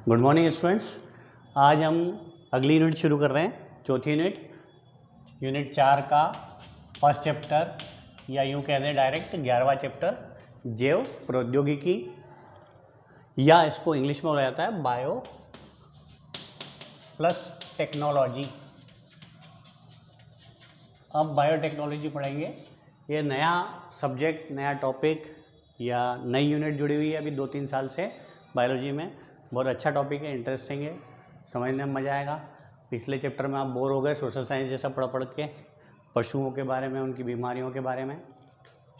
Good morning students. आज हम अगली यूनिट शुरू कर रहे हैं, चौथी यूनिट 4 का फर्स्ट चैप्टर, या यूँ कह दें डायरेक्ट 11वां चैप्टर, जैव प्रौद्योगिकी, या इसको इंग्लिश में बोला जाता है बायो प्लस टेक्नोलॉजी। अब बायोटेक्नोलॉजी पढ़ेंगे। ये नया सब्जेक्ट, नया टॉपिक या नई यूनिट जुड़ी हुई है अभी 2-3 साल से बायोलॉजी में। बहुत अच्छा टॉपिक है, इंटरेस्टिंग है, समझने में मज़ा आएगा। पिछले चैप्टर में आप बोर हो गए सोशल साइंस जैसा पढ़ के, पशुओं के बारे में, उनकी बीमारियों के बारे में।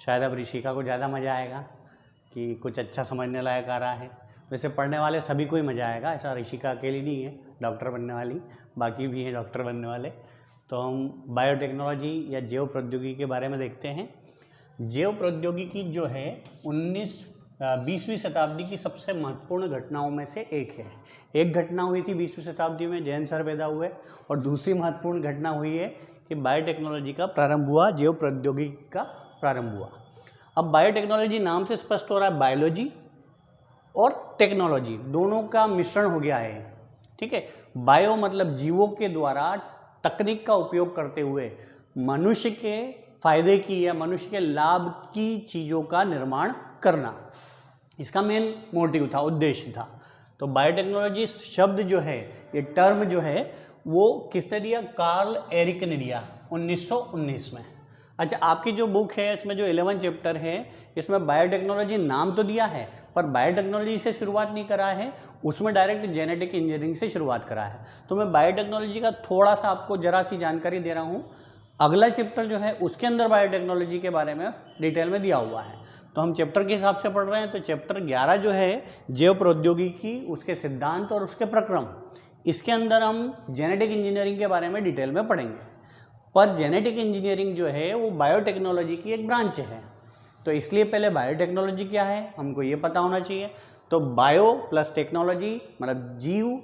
शायद अब ऋषिका को ज़्यादा मज़ा आएगा कि कुछ अच्छा समझने लायक आ रहा है। वैसे पढ़ने वाले सभी को ही मज़ा आएगा, ऐसा ऋषिका अकेली नहीं है डॉक्टर बनने वाली, बाकी भी हैं डॉक्टर बनने वाले। तो हम बायोटेक्नोलॉजी या जैव प्रौद्योगिकी के बारे में देखते हैं। जैव प्रौद्योगिकी जो है 20वीं शताब्दी की सबसे महत्वपूर्ण घटनाओं में से एक है। एक घटना हुई थी 20वीं शताब्दी में, जैन सर पैदा हुए, और दूसरी महत्वपूर्ण घटना हुई है कि बायोटेक्नोलॉजी का प्रारंभ हुआ, जैव प्रौद्योगिकी का प्रारंभ हुआ। अब बायोटेक्नोलॉजी नाम से स्पष्ट हो रहा है, बायोलॉजी और टेक्नोलॉजी दोनों का मिश्रण हो गया है। ठीक है, बायो मतलब जीवों के द्वारा तकनीक का उपयोग करते हुए मनुष्य के फायदे की या मनुष्य के लाभ की चीज़ों का निर्माण करना, इसका मेन मोटिव था, उद्देश्य था। तो बायोटेक्नोलॉजी शब्द जो है, ये टर्म जो है, वो किसने दिया? कार्ल एरिक ने दिया 1919 में। अच्छा, आपकी जो बुक है इसमें जो 11 चैप्टर है, इसमें बायोटेक्नोलॉजी नाम तो दिया है, पर बायोटेक्नोलॉजी से शुरुआत नहीं करा है, उसमें डायरेक्ट जेनेटिक इंजीनियरिंग से शुरुआत करा है। तो मैं बायोटेक्नोलॉजी का थोड़ा सा आपको जरा सी जानकारी दे रहा हूँ। अगला चैप्टर जो है उसके अंदर बायोटेक्नोलॉजी के बारे में डिटेल में दिया हुआ है। तो हम चैप्टर के हिसाब से पढ़ रहे हैं। तो चैप्टर 11 जो है जैव प्रौद्योगिकी, उसके सिद्धांत और उसके प्रक्रम, इसके अंदर हम जेनेटिक इंजीनियरिंग के बारे में डिटेल में पढ़ेंगे। पर जेनेटिक इंजीनियरिंग जो है वो बायोटेक्नोलॉजी की एक ब्रांच है, तो इसलिए पहले बायोटेक्नोलॉजी क्या है हमको ये पता होना चाहिए। तो बायो प्लस टेक्नोलॉजी मतलब जीव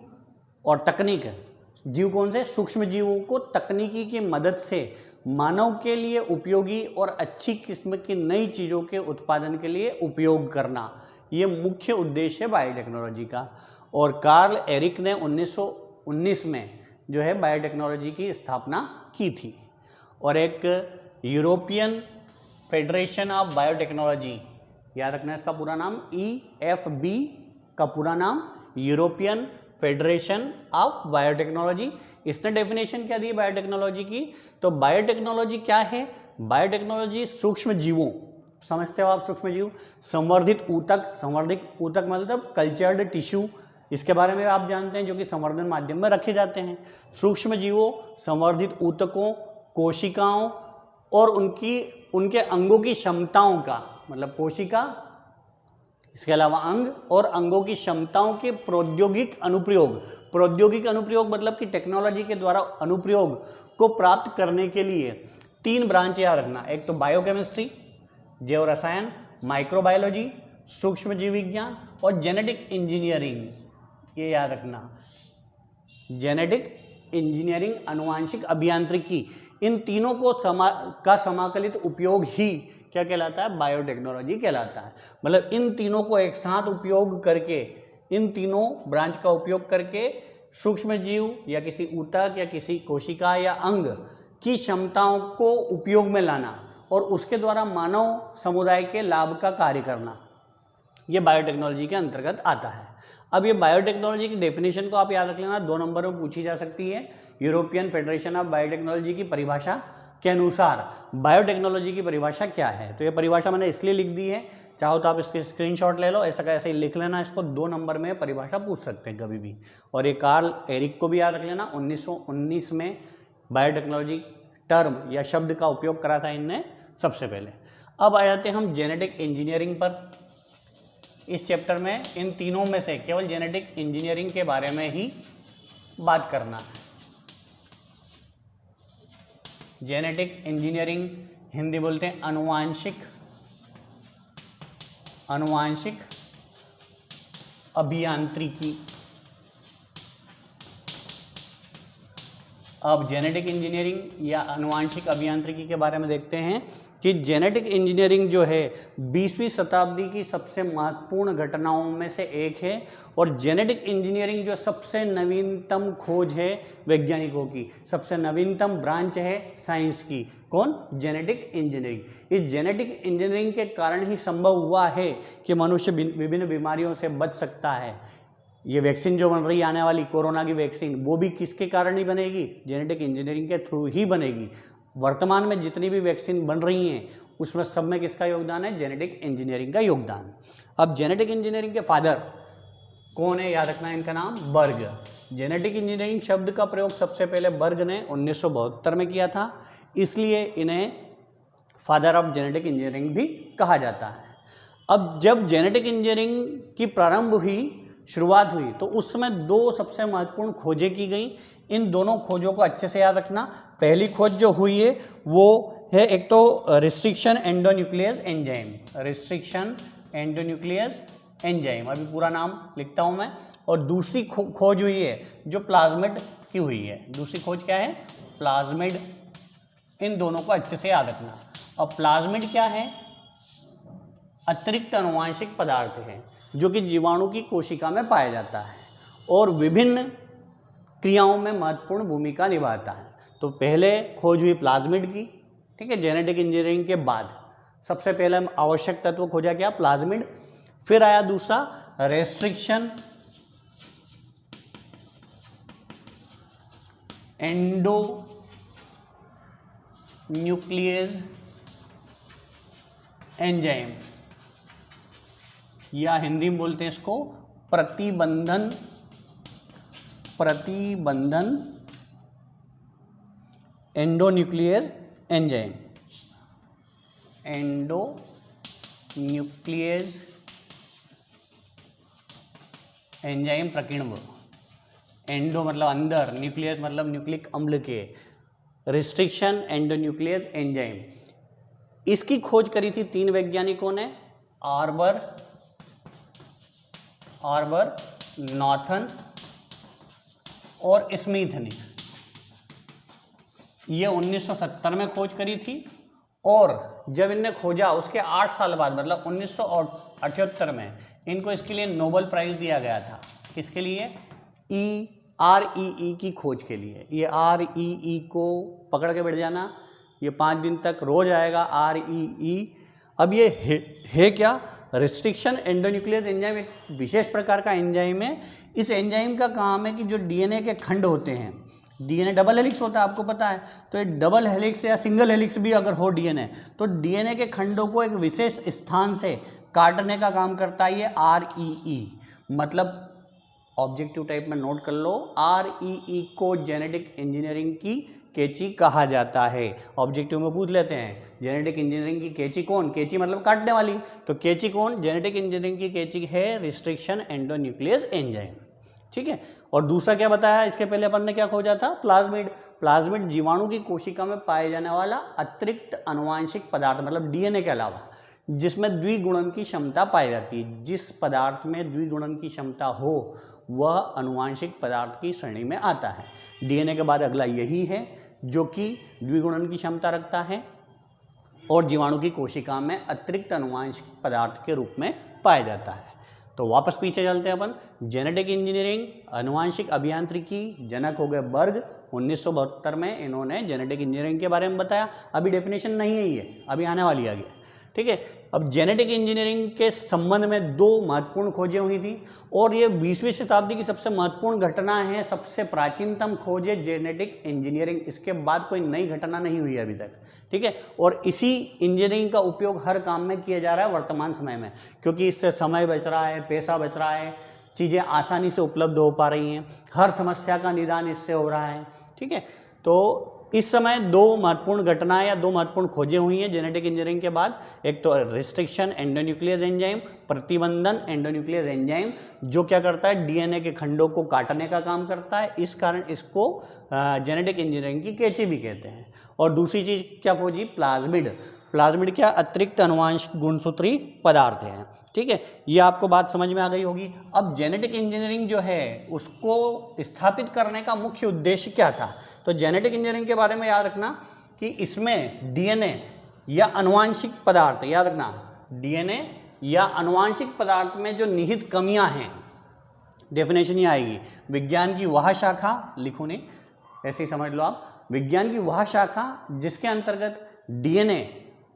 और तकनीक है। जीव कौन से? सूक्ष्म जीवों को तकनीकी की मदद से मानव के लिए उपयोगी और अच्छी किस्म की नई चीज़ों के उत्पादन के लिए उपयोग करना, ये मुख्य उद्देश्य है बायोटेक्नोलॉजी का। और कार्ल एरिक ने 1919 में जो है बायोटेक्नोलॉजी की स्थापना की थी। और एक यूरोपियन फेडरेशन ऑफ बायोटेक्नोलॉजी, याद रखना इसका पूरा नाम, EFB का पूरा नाम यूरोपियन फेडरेशन ऑफ बायोटेक्नोलॉजी। इसने डेफिनेशन क्या दी बायोटेक्नोलॉजी की? तो बायोटेक्नोलॉजी क्या है? बायोटेक्नोलॉजी सूक्ष्म जीवों, समझते हो आप सूक्ष्म जीव, संवर्धित ऊतक, संवर्धित ऊतक मतलब कल्चर्ड टिश्यू, इसके बारे में आप जानते हैं, जो कि संवर्धन माध्यम में रखे जाते हैं। सूक्ष्म जीवों, संवर्धित ऊतकों, कोशिकाओं और उनके अंगों की क्षमताओं का, मतलब कोशिका, इसके अलावा अंग और अंगों की क्षमताओं के प्रौद्योगिक अनुप्रयोग। प्रौद्योगिक अनुप्रयोग मतलब कि टेक्नोलॉजी के द्वारा अनुप्रयोग को प्राप्त करने के लिए 3 ब्रांच याद रखना। एक तो बायोकेमिस्ट्री, जैव रसायन, माइक्रोबायोलॉजी, सूक्ष्म जीव विज्ञान, और जेनेटिक इंजीनियरिंग, ये याद रखना। जेनेटिक इंजीनियरिंग, आनुवांशिक अभियांत्रिकी, इन तीनों को समाकलित उपयोग ही क्या कहलाता है? बायोटेक्नोलॉजी कहलाता है। मतलब इन तीनों को एक साथ उपयोग करके, इन तीनों ब्रांच का उपयोग करके सूक्ष्म जीव या किसी ऊतक या किसी कोशिका या अंग की क्षमताओं को उपयोग में लाना और उसके द्वारा मानव समुदाय के लाभ का कार्य करना, ये बायोटेक्नोलॉजी के अंतर्गत आता है। अब ये बायोटेक्नोलॉजी की डेफिनेशन को आप याद रख लेना, 2 नंबर में पूछी जा सकती है। यूरोपियन फेडरेशन ऑफ बायोटेक्नोलॉजी की परिभाषा के अनुसार बायोटेक्नोलॉजी की परिभाषा क्या है? तो ये परिभाषा मैंने इसलिए लिख दी है, चाहो तो आप इसके स्क्रीनशॉट ले लो, ऐसा का ऐसे ही लिख लेना इसको, 2 नंबर में परिभाषा पूछ सकते हैं कभी भी। और ये कार्ल एरिक को भी याद रख लेना, 1919 में बायोटेक्नोलॉजी टर्म या शब्द का उपयोग करा था इनने सबसे पहले। अब आ जाते हैं हम जेनेटिक इंजीनियरिंग पर। इस चैप्टर में इन तीनों में से केवल जेनेटिक इंजीनियरिंग के बारे में ही बात करना है। जेनेटिक इंजीनियरिंग हिंदी बोलते हैं अनुवांशिक अभियांत्रिकी। अब जेनेटिक इंजीनियरिंग या अनुवांशिक अभियांत्रिकी के बारे में देखते हैं कि जेनेटिक इंजीनियरिंग जो है 20वीं शताब्दी की सबसे महत्वपूर्ण घटनाओं में से एक है और जेनेटिक इंजीनियरिंग जो सबसे नवीनतम खोज है वैज्ञानिकों की, सबसे नवीनतम ब्रांच है साइंस की। कौन? Genetic engineering. इस जेनेटिक इंजीनियरिंग के कारण ही संभव हुआ है कि मनुष्य विभिन्न बीमारियों से बच सकता है। ये वैक्सीन जो बन रही है आने वाली कोरोना की वैक्सीन, वो भी किसके कारण ही बनेगी? जेनेटिक इंजीनियरिंग के थ्रू ही बनेगी। वर्तमान में जितनी भी वैक्सीन बन रही हैं उसमें सब में किसका योगदान है? जेनेटिक इंजीनियरिंग का योगदान। अब जेनेटिक इंजीनियरिंग के फादर कौन है? याद रखना है इनका नाम, बर्ग। जेनेटिक इंजीनियरिंग शब्द का प्रयोग सबसे पहले बर्ग ने 1972 में किया था, इसलिए इन्हें फादर ऑफ जेनेटिक इंजीनियरिंग भी कहा जाता है। अब जब जेनेटिक इंजीनियरिंग की प्रारंभ हुई, शुरुआत हुई, तो उस समय दो सबसे महत्वपूर्ण खोजें की गई। इन दोनों खोजों को अच्छे से याद रखना। पहली खोज जो हुई है वो है एक तो restriction endonuclease enzyme, restriction endonuclease enzyme, अभी पूरा नाम लिखता हूं मैं। और दूसरी खोज हुई है जो प्लाज्मिड की हुई है। दूसरी खोज क्या है? प्लाज्मिड। इन दोनों को अच्छे से याद रखना। अब प्लाज्मिड क्या है? अतिरिक्त आनुवंशिक पदार्थ है जो कि जीवाणु की कोशिका में पाया जाता है और विभिन्न क्रियाओं में महत्वपूर्ण भूमिका निभाता है। तो पहले खोज हुई प्लाज्मिड की, ठीक है, जेनेटिक इंजीनियरिंग के बाद सबसे पहले आवश्यक तत्व खोजा क्या? प्लाज्मिड। फिर आया दूसरा रेस्ट्रिक्शन एंडोन्यूक्लियस एंजाइम, या हिंदी में बोलते हैं इसको प्रतिबंधन एंडोन्यूक्लियस एंजाइम, एंडोन्यूक्लियस एंजाइम प्रकीर्णव। एंडो मतलब अंदर, न्यूक्लियस मतलब न्यूक्लिक अम्ल के, रिस्ट्रिक्शन एंडोन्यूक्लियस एंजाइम। इसकी खोज करी थी 3 वैज्ञानिकों ने, आर्बर, नॉर्थन और स्मिथ ने। ये 1970 में खोज करी थी और जब इनने खोजा उसके 8 साल बाद मतलब 1978 में इनको इसके लिए नोबेल प्राइज दिया गया था। किसके लिए? REE की खोज के लिए। ये REE को पकड़ के बैठ जाना, ये 5 दिन तक रोज आएगा REE। अब ये है क्या? रिस्ट्रिक्शन एंडोन्यूक्लियस एंजाइम एक विशेष प्रकार का एंजाइम है। इस एंजाइम का काम है कि जो डीएनए के खंड होते हैं, डीएनए डबल हेलिक्स होता है आपको पता है, तो ये डबल हेलिक्स या सिंगल हेलिक्स भी अगर हो डीएनए, तो डीएनए के खंडों को एक विशेष स्थान से काटने का काम करता है ये REE। मतलब ऑब्जेक्टिव टाइप में नोट कर लो, REE को जेनेटिक इंजीनियरिंग की कैंची कहा जाता है। ऑब्जेक्टिव में पूछ लेते हैं जेनेटिक इंजीनियरिंग की कैंची कौन? कैंची मतलब काटने वाली, तो कैंची कौन? जेनेटिक इंजीनियरिंग की कैंची है रिस्ट्रिक्शन एंडोन्यूक्लियस एंजाइम, ठीक है। और दूसरा क्या बताया इसके पहले अपन ने? क्या खोजा था? प्लाज्मिड। प्लाज्मिड जीवाणु की कोशिका में पाए जाने वाला अतिरिक्त आनुवंशिक पदार्थ, मतलब डीएनए के अलावा, जिसमें द्विगुणन की क्षमता पाई जाती है। जिस पदार्थ में द्विगुणन की क्षमता हो वह आनुवंशिक पदार्थ की श्रेणी में आता है। डीएनए के बाद अगला यही है जो कि द्विगुणन की क्षमता रखता है और जीवाणु की कोशिका में अतिरिक्त आनुवंशिक पदार्थ के रूप में पाया जाता है। तो वापस पीछे चलते हैं अपन। जेनेटिक इंजीनियरिंग, आनुवंशिक अभियांत्रिकी, जनक हो गए बर्ग। 1972 में इन्होंने जेनेटिक इंजीनियरिंग के बारे में बताया। अभी डेफिनेशन नहीं है ये, अभी आने वाली आगे, ठीक है। अब जेनेटिक इंजीनियरिंग के संबंध में 2 महत्वपूर्ण खोजें हुई थी और ये 20वीं शताब्दी की सबसे महत्वपूर्ण घटना है, सबसे प्राचीनतम खोज है जेनेटिक इंजीनियरिंग। इसके बाद कोई नई घटना नहीं हुई अभी तक, ठीक है। और इसी इंजीनियरिंग का उपयोग हर काम में किया जा रहा है वर्तमान समय में, क्योंकि इससे समय बच रहा है, पैसा बच रहा है, चीज़ें आसानी से उपलब्ध हो पा रही हैं, हर समस्या का निदान इससे हो रहा है, ठीक है। तो इस समय 2 महत्वपूर्ण घटनाएं या 2 महत्वपूर्ण खोजें हुई हैं जेनेटिक इंजीनियरिंग के बाद। एक तो रिस्ट्रिक्शन एंडोन्यूक्लियस एंजाइम, प्रतिबंधन एंडोन्यूक्लियस एंजाइम, जो क्या करता है? डीएनए के खंडों को काटने का काम करता है। इस कारण इसको जेनेटिक इंजीनियरिंग की कैंची भी कहते हैं। और दूसरी चीज़ क्या खोजी? प्लाज्मिड। प्लाज्मिड क्या? अतिरिक्त आनुवंशिक गुणसूत्री पदार्थ है, ठीक है। ये आपको बात समझ में आ गई होगी। अब जेनेटिक इंजीनियरिंग जो है उसको स्थापित करने का मुख्य उद्देश्य क्या था? तो जेनेटिक इंजीनियरिंग के बारे में याद रखना कि इसमें डीएनए या अनुवांशिक पदार्थ, याद रखना डीएनए या अनुवांशिक पदार्थ में जो निहित कमियां हैं, डेफिनेशन ही आएगी। विज्ञान की वह शाखा, लिखो नहीं ऐसे ही समझ लो आप, विज्ञान की वह शाखा जिसके अंतर्गत डीएनए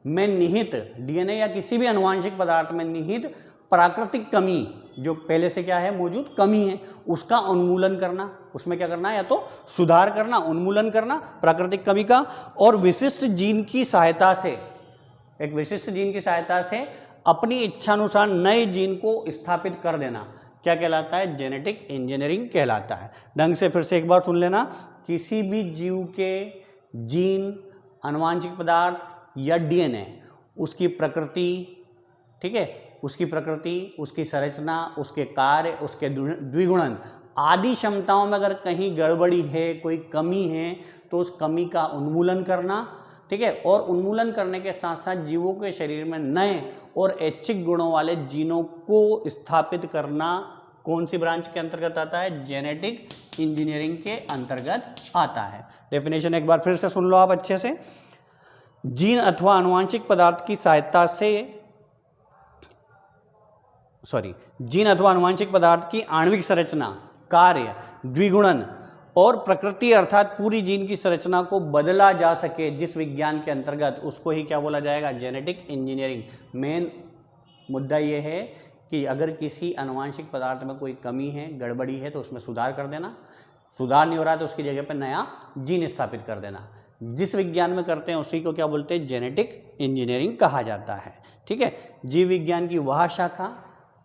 में निहित, डीएनए या किसी भी अनुवांशिक पदार्थ में निहित प्राकृतिक कमी, जो पहले से क्या है मौजूद कमी है, उसका उन्मूलन करना, उसमें क्या करना है, या तो सुधार करना, उन्मूलन करना प्राकृतिक कमी का, और विशिष्ट जीन की सहायता से, एक विशिष्ट जीन की सहायता से अपनी इच्छानुसार नए जीन को स्थापित कर देना, क्या कहलाता है, जेनेटिक इंजीनियरिंग कहलाता है। ढंग से फिर से एक बार सुन लेना, किसी भी जीव के जीन, अनुवांशिक पदार्थ या डीएनए, उसकी प्रकृति, ठीक है, उसकी प्रकृति, उसकी संरचना, उसके कार्य, उसके द्विगुणन आदि क्षमताओं में अगर कहीं गड़बड़ी है, कोई कमी है, तो उस कमी का उन्मूलन करना, ठीक है, और उन्मूलन करने के साथ साथ जीवों के शरीर में नए और ऐच्छिक गुणों वाले जीनों को स्थापित करना कौन सी ब्रांच के अंतर्गत आता है, जेनेटिक इंजीनियरिंग के अंतर्गत आता है। डेफिनेशन एक बार फिर से सुन लो आप अच्छे से। जीन अथवा अनुवांशिक पदार्थ की सहायता से, जीन अथवा अनुवांशिक पदार्थ की आणविक संरचना, कार्य, द्विगुणन और प्रकृति अर्थात पूरी जीन की संरचना को बदला जा सके जिस विज्ञान के अंतर्गत, उसको ही क्या बोला जाएगा, जेनेटिक इंजीनियरिंग। मेन मुद्दा ये है कि अगर किसी अनुवांशिक पदार्थ में कोई कमी है, गड़बड़ी है, तो उसमें सुधार कर देना, सुधार नहीं हो रहा तो उसकी जगह पर नया जीन स्थापित कर देना। जिस विज्ञान में करते हैं उसी को क्या बोलते हैं, जेनेटिक इंजीनियरिंग कहा जाता है। ठीक है, जीव विज्ञान की वह शाखा,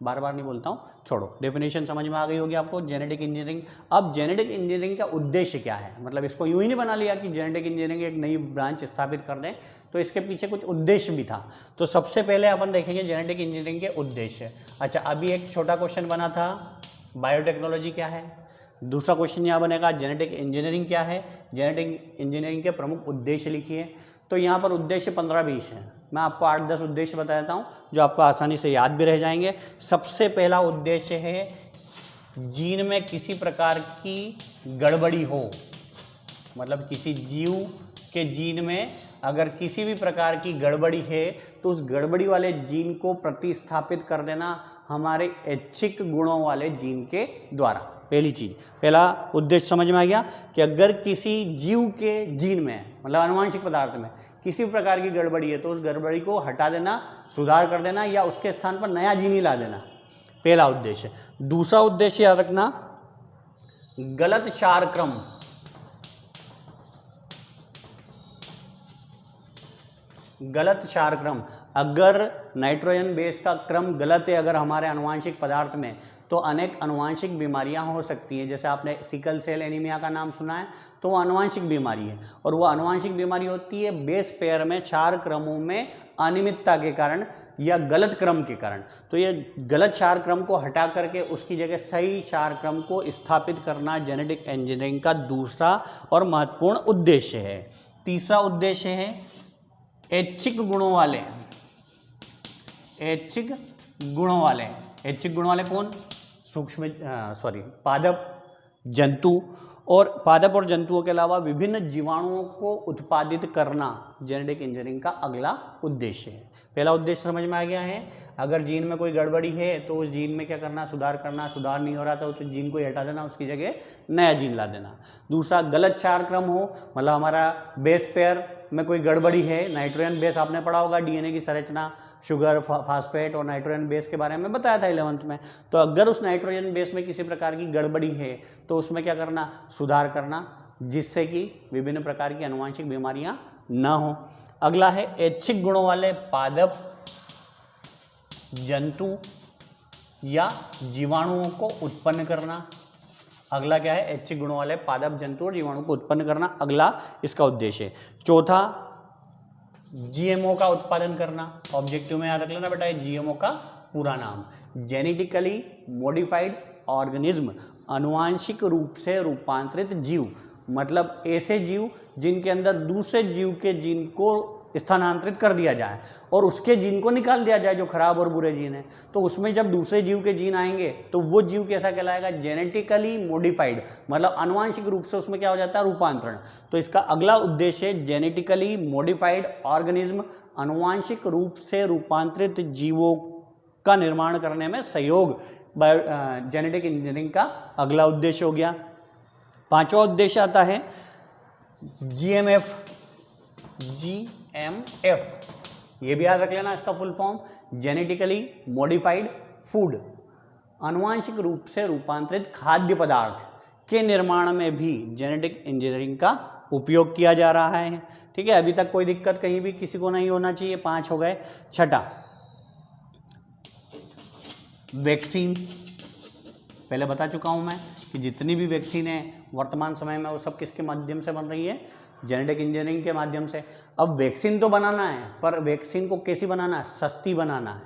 बार बार नहीं बोलता हूँ, छोड़ो, डेफिनेशन समझ में आ गई होगी आपको, जेनेटिक इंजीनियरिंग। अब जेनेटिक इंजीनियरिंग का उद्देश्य क्या है, मतलब इसको यूं ही नहीं बना लिया कि जेनेटिक इंजीनियरिंग एक नई ब्रांच स्थापित कर दें, तो इसके पीछे कुछ उद्देश्य भी था। तो सबसे पहले अपन देखेंगे जेनेटिक इंजीनियरिंग के उद्देश्य। अच्छा, अभी एक छोटा क्वेश्चन बना था, बायोटेक्नोलॉजी क्या है, दूसरा क्वेश्चन यहाँ बनेगा जेनेटिक इंजीनियरिंग क्या है, जेनेटिक इंजीनियरिंग के प्रमुख उद्देश्य लिखिए। तो यहाँ पर उद्देश्य 15-20 हैं, मैं आपको 8-10 उद्देश्य बता देता हूँ जो आपको आसानी से याद भी रह जाएंगे। सबसे पहला उद्देश्य है जीन में किसी प्रकार की गड़बड़ी हो, मतलब किसी जीव के जीन में अगर किसी भी प्रकार की गड़बड़ी है तो उस गड़बड़ी वाले जीन को प्रतिस्थापित कर देना हमारे ऐच्छिक गुणों वाले जीन के द्वारा। पहली चीज, पहला उद्देश्य समझ में आ गया कि अगर किसी जीव के जीन में, मतलब अनुवांशिक पदार्थ में किसी प्रकार की गड़बड़ी है तो उस गड़बड़ी को हटा देना, सुधार कर देना, या उसके स्थान पर नया जीन ही ला देना, पहला उद्देश्य। दूसरा उद्देश्य याद रखना, गलत क्षार क्रम, गलत क्षार क्रम, अगर नाइट्रोजन बेस का क्रम गलत है अगर हमारे अनुवांशिक पदार्थ में, तो अनेक अनुवांशिक बीमारियां हो सकती हैं। जैसे आपने सिकल सेल एनीमिया का नाम सुना है, तो वो अनुवांशिक बीमारी है, और वो अनुवांशिक बीमारी होती है बेस पेयर में क्षार क्रमों में अनियमितता के कारण या गलत क्रम के कारण। तो ये गलत क्षार क्रम को हटा करके उसकी जगह सही क्षार क्रम को स्थापित करना जेनेटिक इंजीनियरिंग का दूसरा और महत्वपूर्ण उद्देश्य है। तीसरा उद्देश्य है ऐच्छिक गुणों वाले, ऐच्छिक गुणों वाले, ऐच्छिक गुणों वाले कौन, पादप, जंतु, और पादप और जंतुओं के अलावा विभिन्न जीवाणुओं को उत्पादित करना जेनेटिक इंजीनियरिंग का अगला उद्देश्य है। पहला उद्देश्य समझ में आ गया है, अगर जीन में कोई गड़बड़ी है तो उस जीन में क्या करना, सुधार करना, सुधार नहीं हो रहा था तो जीन को ही हटा देना, उसकी जगह नया जीन ला देना। दूसरा, गलत क्षार क्रम हो, मतलब हमारा बेस पेयर में कोई गड़बड़ी है, नाइट्रोजन बेस आपने पढ़ा होगा, डीएनए की संरचना, शुगर, फास्फेट और नाइट्रोजन बेस के बारे में बताया था 11th में। तो अगर उस नाइट्रोजन बेस में किसी प्रकार की गड़बड़ी है तो उसमें क्या करना, सुधार करना, जिससे कि विभिन्न प्रकार की अनुवांशिक बीमारियां ना हो। अगला है ऐच्छिक गुणों वाले पादप, जंतु या जीवाणुओं को उत्पन्न करना। अगला क्या है, ऐच्छिक गुणों वाले पादप, जंतु और जीवाणु को उत्पन्न करना, अगला इसका उद्देश्य। चौथा, जीएमओ का उत्पादन करना। ऑब्जेक्टिव में याद रख लेना बेटा, जीएमओ का पूरा नाम जेनेटिकली मॉडिफाइड ऑर्गेनिज्म, अनुवांशिक रूप से रूपांतरित जीव, मतलब ऐसे जीव जिनके अंदर दूसरे जीव के जीन को स्थानांतरित कर दिया जाए और उसके जीन को निकाल दिया जाए जो खराब और बुरे जीन हैं, तो उसमें जब दूसरे जीव के जीन आएंगे तो वो जीव कैसा कहलाएगा, जेनेटिकली मॉडिफाइड, मतलब आनुवांशिक रूप से उसमें क्या हो जाता है, रूपांतरण। तो इसका अगला उद्देश्य जेनेटिकली मॉडिफाइड ऑर्गेनिज्म, अनुवांशिक रूप से रूपांतरित जीवों का निर्माण करने में सहयोग, जेनेटिक इंजीनियरिंग का अगला उद्देश्य हो गया। पांचवा उद्देश्य आता है जीएमएफ, ये भी याद रख लेना इसका full form, genetically modified food, आनुवांशिक रूप से रूपांतरित खाद्य पदार्थ के निर्माण में भी जेनेटिक इंजीनियरिंग का उपयोग किया जा रहा है। ठीक है, अभी तक कोई दिक्कत कहीं भी किसी को नहीं होना चाहिए। 5 हो गए। छठा, वैक्सीन, पहले बता चुका हूं मैं कि जितनी भी वैक्सीन है वर्तमान समय में वो सब किसके माध्यम से बन रही है, जेनेटिक इंजीनियरिंग के माध्यम से। अब वैक्सीन तो बनाना है, पर वैक्सीन को कैसी बनाना है, सस्ती बनाना है,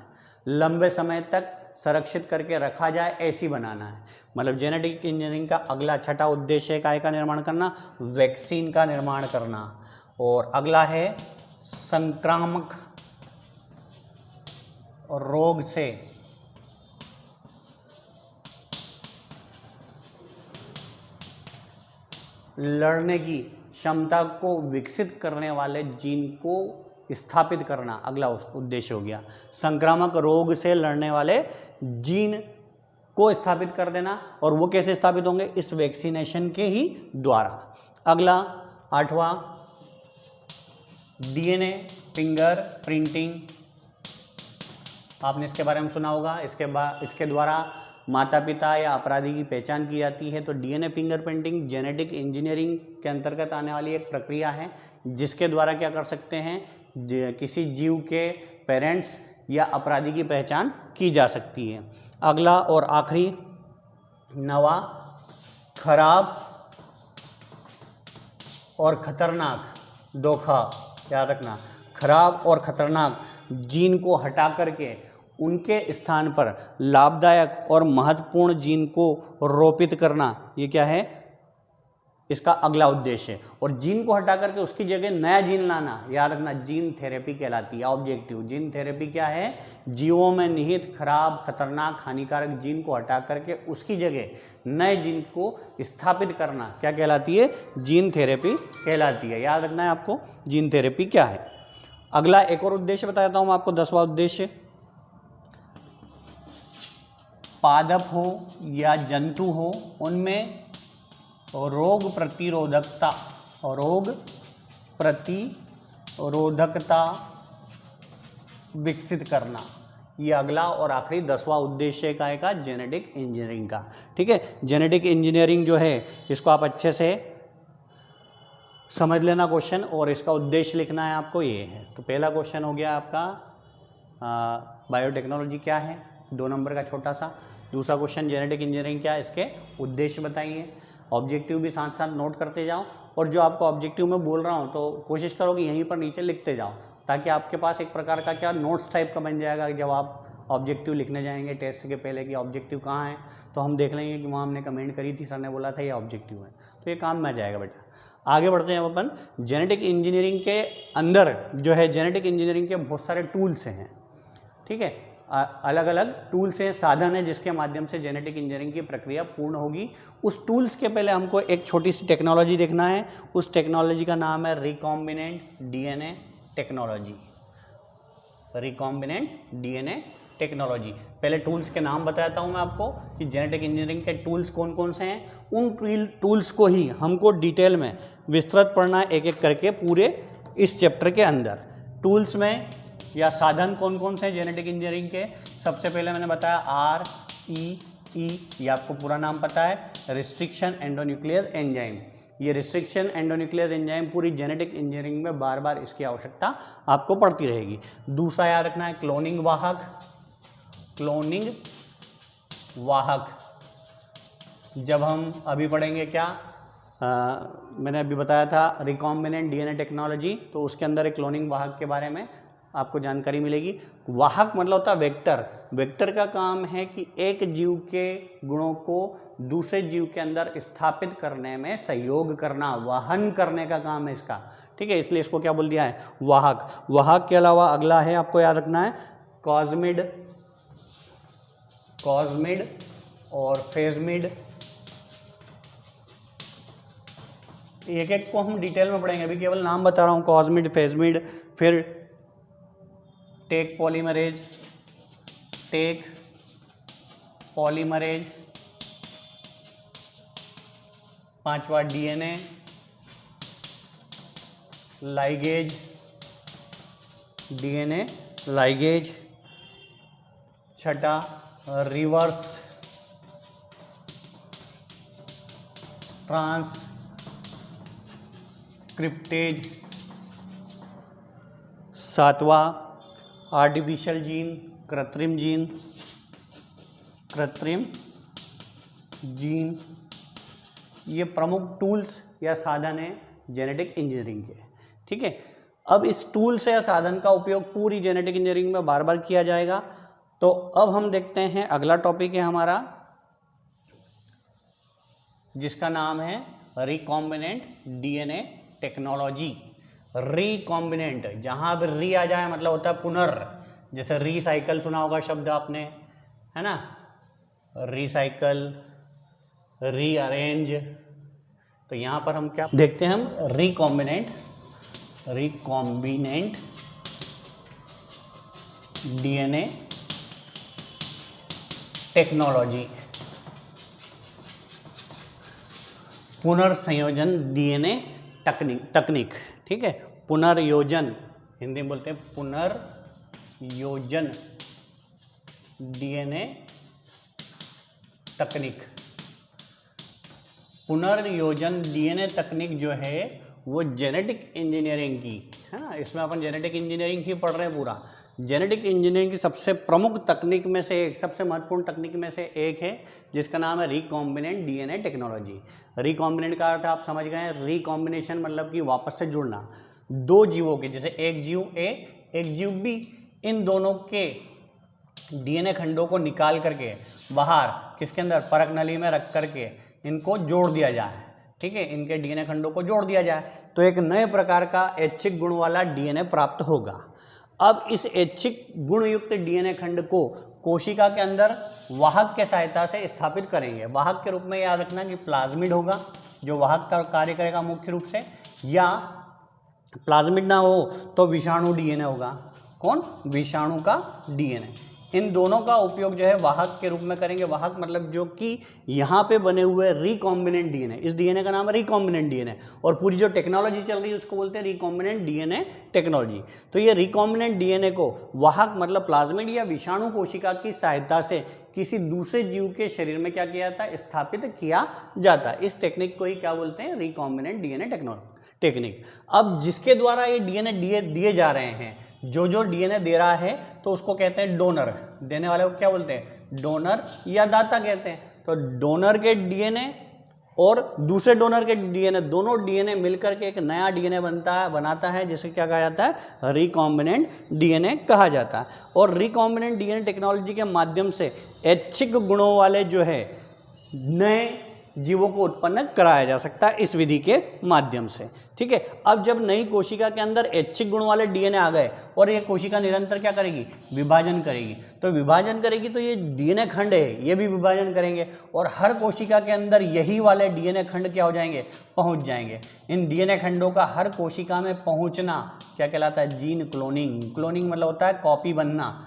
लंबे समय तक संरक्षित करके रखा जाए ऐसी बनाना है। मतलब जेनेटिक इंजीनियरिंग का अगला छठा उद्देश्य है काय का निर्माण करना, वैक्सीन का निर्माण करना। और अगला है संक्रामक रोग से लड़ने की क्षमता को विकसित करने वाले जीन को स्थापित करना, अगला उद्देश्य हो गया। संक्रामक रोग से लड़ने वाले जीन को स्थापित कर देना, और वो कैसे स्थापित होंगे, इस वैक्सीनेशन के ही द्वारा। अगला 8वां, डीएनए फिंगर प्रिंटिंग, आपने इसके बारे में सुना होगा। इसके द्वारा माता पिता या अपराधी की पहचान की जाती है। तो डीएनए फिंगरप्रिंटिंग जेनेटिक इंजीनियरिंग के अंतर्गत आने वाली एक प्रक्रिया है, जिसके द्वारा क्या कर सकते हैं, किसी जीव के पेरेंट्स या अपराधी की पहचान की जा सकती है। अगला और आखिरी 9वां, खराब और खतरनाक, धोखा, याद रखना, खराब और खतरनाक जीन को हटा करके उनके स्थान पर लाभदायक और महत्वपूर्ण जीन को रोपित करना, ये क्या है, इसका अगला उद्देश्य है। और जीन को हटा करके उसकी जगह नया जीन लाना, याद रखना, जीन थेरेपी कहलाती है। ऑब्जेक्टिव जीन थेरेपी क्या है, जीवों में निहित खराब, खतरनाक, हानिकारक जीन को हटा करके उसकी जगह नए जीन को स्थापित करना, क्या कहलाती है, जीन थेरेपी कहलाती है। याद रखना है आपको जीन थेरेपी क्या है। अगला एक और उद्देश्य बताता हूँ मैं आपको, 10वां उद्देश्य, पादप हो या जंतु हो उनमें रोग प्रतिरोधकता विकसित करना, ये अगला और आखिरी 10वां उद्देश्य का जेनेटिक इंजीनियरिंग का। ठीक है, जेनेटिक इंजीनियरिंग जो है इसको आप अच्छे से समझ लेना क्वेश्चन, और इसका उद्देश्य लिखना है आपको, ये है। तो पहला क्वेश्चन हो गया आपका बायोटेक्नोलॉजी क्या है, 2 नंबर का छोटा सा। दूसरा क्वेश्चन जेनेटिक इंजीनियरिंग क्या है, इसके उद्देश्य बताइए। ऑब्जेक्टिव भी साथ साथ नोट करते जाओ, और जो आपको ऑब्जेक्टिव में बोल रहा हूँ तो कोशिश करो कि यहीं पर नीचे लिखते जाओ, ताकि आपके पास एक प्रकार का क्या नोट्स टाइप का बन जाएगा। जब आप ऑब्जेक्टिव लिखने जाएंगे टेस्ट के पहले कि ऑब्जेक्टिव कहाँ है, तो हम देख लेंगे कि वहाँ हमने कमेंट करी थी, सर ने बोला था ये ऑब्जेक्टिव है, तो ये काम में आ जाएगा बेटा। आगे बढ़ते हैं अपन। जेनेटिक इंजीनियरिंग के अंदर जो है, जेनेटिक इंजीनियरिंग के बहुत सारे टूल्स हैं। ठीक है, अलग अलग टूल्स हैं, साधन है, जिसके माध्यम से जेनेटिक इंजीनियरिंग की प्रक्रिया पूर्ण होगी। उस टूल्स के पहले हमको एक छोटी सी टेक्नोलॉजी देखना है। उस टेक्नोलॉजी का नाम है recombinant DNA technology. Recombinant DNA technology. पहले टूल्स के नाम बताता हूं मैं आपको कि जेनेटिक इंजीनियरिंग के टूल्स कौन कौन से हैं। उन टूल्स को ही हमको डिटेल में विस्तृत पढ़ना है, एक एक करके पूरे इस चैप्टर के अंदर। टूल्स में या साधन कौन कौन से हैं जेनेटिक इंजीनियरिंग के। सबसे पहले मैंने बताया REE, ये आपको पूरा नाम पता है, रिस्ट्रिक्शन एंडोन्यूक्लियस एंजाइम। ये रिस्ट्रिक्शन एंडोन्यूक्लियस एंजाइम पूरी जेनेटिक इंजीनियरिंग में बार बार इसकी आवश्यकता आपको पड़ती रहेगी। दूसरा याद रखना है क्लोनिंग वाहक। क्लोनिंग वाहक जब हम अभी पढ़ेंगे क्या, मैंने अभी बताया था रिकॉम्बिनेंट डीएनए टेक्नोलॉजी, तो उसके अंदर एक क्लोनिंग वाहक के बारे में आपको जानकारी मिलेगी। वाहक मतलब होता है वेक्टर। वेक्टर का काम है कि एक जीव के गुणों को दूसरे जीव के अंदर स्थापित करने में सहयोग करना, वहन करने का काम है इसका, ठीक है, इसलिए इसको क्या बोल दिया है, वाहक। वाहक के अलावा अगला है, आपको याद रखना है, कॉस्मिड, कॉस्मिड और फेजमिड। एक एक को हम डिटेल में पढ़ेंगे, अभी केवल नाम बता रहा हूँ, कॉस्मिड, फेजमिड, फिर टेक पॉलीमरेज, टेक पॉलीमरेज, पांचवा डीएनए लाइगेज, डीएनए लाइगेज, छठा रिवर्स ट्रांसक्रिप्टेज, सातवां आर्टिफिशियल जीन, कृत्रिम जीन, कृत्रिम जीन। ये प्रमुख टूल्स या साधन है जेनेटिक इंजीनियरिंग के, ठीक है। अब इस टूल्स या साधन का उपयोग पूरी जेनेटिक इंजीनियरिंग में बार बार किया जाएगा। तो अब हम देखते हैं अगला टॉपिक है हमारा, जिसका नाम है रिकॉम्बिनेंट डीएनए टेक्नोलॉजी। रिकॉम्बिनेंट, जहां भी री आ जाए मतलब होता है पुनर्, जैसे रिसाइकल सुना होगा शब्द आपने, है ना, रिसाइकल, रीअरेंज। तो यहां पर हम क्या देखते हैं, हम रिकॉम्बिनेंट डीएनए टेक्नोलॉजी, पुनर्संयोजन डीएनए तकनीक, ठीक है, पुनर्योजन, हिंदी में बोलते हैं पुनर्योजन डीएनए तकनीक। पुनर्योजन डीएनए तकनीक जो है वो जेनेटिक इंजीनियरिंग की, है ना, इसमें अपन जेनेटिक इंजीनियरिंग ही पढ़ रहे हैं पूरा। जेनेटिक इंजीनियरिंग की सबसे प्रमुख तकनीक में से एक, सबसे महत्वपूर्ण तकनीक में से एक है, जिसका नाम है रिकॉम्बिनेंट डीएनए टेक्नोलॉजी। रिकॉम्बिनेंट का अर्थ आप समझ गए, रिकॉम्बिनेशन मतलब कि वापस से जुड़ना दो जीवों के, जैसे एक जीव ए एक जीव बी, इन दोनों के डीएनए खंडों को निकाल करके बाहर किसके अंदर, परक नली में रख करके इनको जोड़ दिया जाए, ठीक है, इनके डीएनए खंडों को जोड़ दिया जाए तो एक नए प्रकार का ऐच्छिक गुण वाला डीएनए प्राप्त होगा। अब इस ऐच्छिक गुण युक्त डीएनए खंड को कोशिका के अंदर वाहक के सहायता से स्थापित करेंगे। वाहक के रूप में याद रखना कि प्लाज्मिड होगा जो वाहक का कार्य करेगा मुख्य रूप से, या प्लाज्मिड ना हो तो विषाणु डीएनए होगा। कौन, विषाणु का डीएनए। इन दोनों का उपयोग जो है वाहक के रूप में करेंगे। वाहक मतलब जो कि यहाँ पे बने हुए रिकॉम्बिनेंट डीएनए, इस डीएनए का नाम है रिकॉम्बिनेंट डीएनए, और पूरी जो टेक्नोलॉजी चल रही है उसको बोलते हैं रिकॉम्बिनेंट डीएनए टेक्नोलॉजी। तो ये रिकॉम्बिनेंट डीएनए को वाहक मतलब प्लाज्मिड या विषाणु कोशिका की सहायता से किसी दूसरे जीव के शरीर में क्या किया जाता है, स्थापित किया जाता है। इस टेक्निक को ही क्या बोलते हैं, रिकॉम्बिनेंट डीएनए टेक्निक। अब जिसके द्वारा ये डीएनए दिए जा रहे हैं, जो डीएनए दे रहा है तो उसको कहते हैं डोनर, देने वाले को क्या बोलते हैं, डोनर या दाता कहते हैं। तो डोनर के डीएनए और दूसरे डोनर के डीएनए, दोनों डीएनए मिलकर के एक नया डीएनए बनाता है, जिसे क्या कहा जाता है, रिकॉम्बिनेंट डीएनए कहा जाता है। और रिकॉम्बिनेंट डीएनए टेक्नोलॉजी के माध्यम से ऐच्छिक गुणों वाले जो है नए जीवों को उत्पन्न कराया जा सकता है इस विधि के माध्यम से, ठीक है। अब जब नई कोशिका के अंदर ऐच्छिक गुण वाले डीएनए आ गए और ये कोशिका निरंतर क्या करेगी, विभाजन करेगी, तो विभाजन करेगी तो ये डीएनए खंड है ये भी विभाजन करेंगे, और हर कोशिका के अंदर यही वाले डीएनए खंड क्या हो जाएंगे, पहुंच जाएंगे। इन डीएनए खंडों का हर कोशिका में पहुंचना क्या कहलाता है, जीन क्लोनिंग। क्लोनिंग मतलब होता है कॉपी बनना।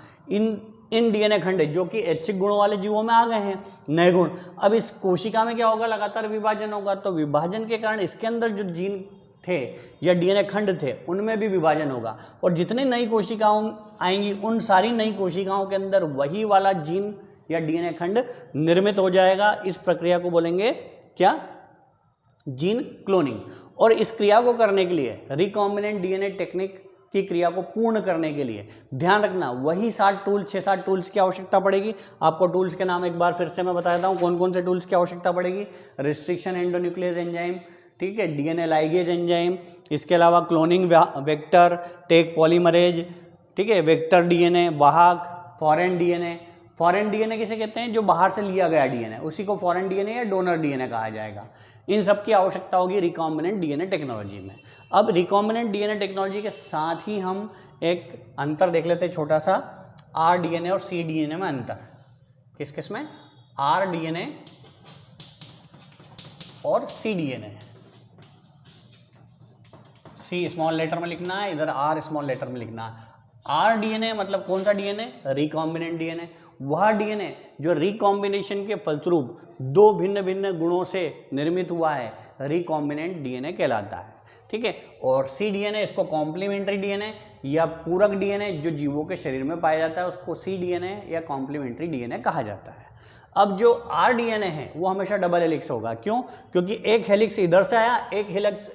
इन डीएनए खंड जो कि ऐच्छिक गुणों वाले जीवों में आ गए हैं नए गुण, अब इस कोशिका में क्या होगा, लगातार विभाजन होगा, तो विभाजन के कारण इसके अंदर जो जीन थे या डीएनए खंड थे उनमें भी विभाजन होगा, और जितनी नई कोशिकाओं आएंगी उन सारी नई कोशिकाओं के अंदर वही वाला जीन या डीएनए खंड निर्मित हो जाएगा। इस प्रक्रिया को बोलेंगे क्या, जीन क्लोनिंग। और इस क्रिया को करने के लिए, रिकॉम्बिनेंट डीएनए टेक्निक की क्रिया को पूर्ण करने के लिए ध्यान रखना वही 6-7 टूल्स की आवश्यकता पड़ेगी। आपको टूल्स के नाम एक बार फिर से मैं बता देता हूँ कौन कौन से टूल्स की आवश्यकता पड़ेगी। रिस्ट्रिक्शन एंडोन्यूक्लियस एंजाइम, ठीक है, डीएनए लाइगेज एंजाइम, इसके अलावा क्लोनिंग वेक्टर, टेक पॉलीमरेज, ठीक है। वेक्टर डीएनए, वाहक, फॉरेन डीएनए। फॉरेन डीएनए किसे कहते हैं? जो बाहर से लिया गया डीएनए, उसी को फॉरेन डीएनए या डोनर डीएनए कहा जाएगा। इन सब की आवश्यकता होगी रिकॉम्बिनेंट डीएनए टेक्नोलॉजी में। अब रिकॉम्बिनेंट डीएनए टेक्नोलॉजी के साथ ही हम एक अंतर देख लेते हैं छोटा सा, आर डीएनए और सी डीएनए में अंतर। किस किस में? आर डीएनए और सी डीएनए। सी स्मॉल लेटर में लिखना है, इधर आर स्मॉल लेटर में लिखना है। आर डीएनए मतलब कौन सा डीएनए? Recombinant DNA. वह डीएनए जो रिकॉम्बिनेशन के फलस्वरूप दो भिन्न भिन्न गुणों से निर्मित हुआ है, रिकॉम्बिनेंट डीएनए कहलाता है। ठीक है। और सी डीएनए, इसको कॉम्प्लीमेंट्री डीएनए या पूरक डीएनए जो जीवों के शरीर में पाया जाता है, उसको सी डीएनए या कॉम्प्लीमेंट्री डीएनए कहा जाता है। अब जो आर डीएनए है वो हमेशा डबल हेलिक्स होगा। क्यों? क्योंकि एक हेलिक्स इधर से आया, एक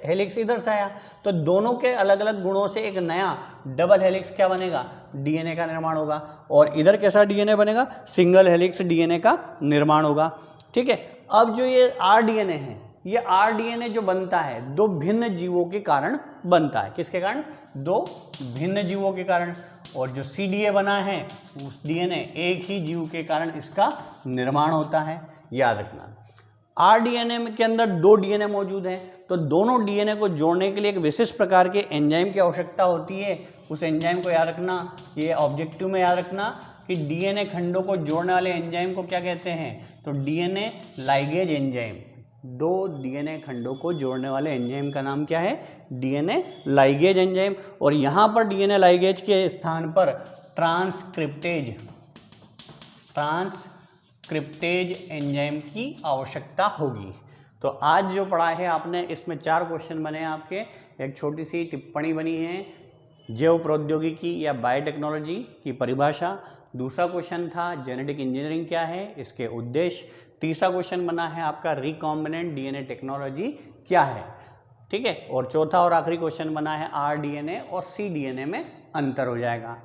हेलिक्स इधर से आया, तो दोनों के अलग अलग गुणों से एक नया डबल हेलिक्स क्या बनेगा? डीएनए का निर्माण होगा। और इधर कैसा डीएनए बनेगा? सिंगल हेलिक्स डीएनए का निर्माण होगा। ठीक है। अब जो ये आर डीएनए है, ये आर डीएनए जो बनता है दो भिन्न जीवों के कारण बनता है। किसके कारण? दो भिन्न जीवों के कारण। और जो सी डीए बना है, उस डीएनए एक ही जीव के कारण इसका निर्माण होता है। याद रखना, आर डीएनए के अंदर दो डीएनए मौजूद हैं, तो दोनों डीएनए को जोड़ने के लिए एक विशिष्ट प्रकार के एंजाइम की आवश्यकता होती है। उस एंजाइम को याद रखना, ये ऑब्जेक्टिव में याद रखना कि डीएनए खंडों को जोड़ने वाले एंजाइम को क्या कहते हैं? तो डीएनए लाइगेज एंजाइम। दो डीएनए खंडों को जोड़ने वाले एंजाइम का नाम क्या है? DNA ligase enzyme. और यहाँ पर डीएनए लाइगेज के स्थान पर ट्रांसक्रिप्टेज एंजाइम की आवश्यकता होगी। तो आज जो पढ़ा है आपने, इसमें 4 क्वेश्चन बने हैं आपके। एक छोटी सी टिप्पणी बनी है, जैव प्रौद्योगिकी या बायोटेक्नोलॉजी की परिभाषा। दूसरा क्वेश्चन था जेनेटिक इंजीनियरिंग क्या है, इसके उद्देश्य। तीसरा क्वेश्चन बना है आपका रिकॉम्बिनेंट डीएनए टेक्नोलॉजी क्या है। ठीक है। और चौथा और आखिरी क्वेश्चन बना है आर डीएनए और सी डीएनए में अंतर हो जाएगा।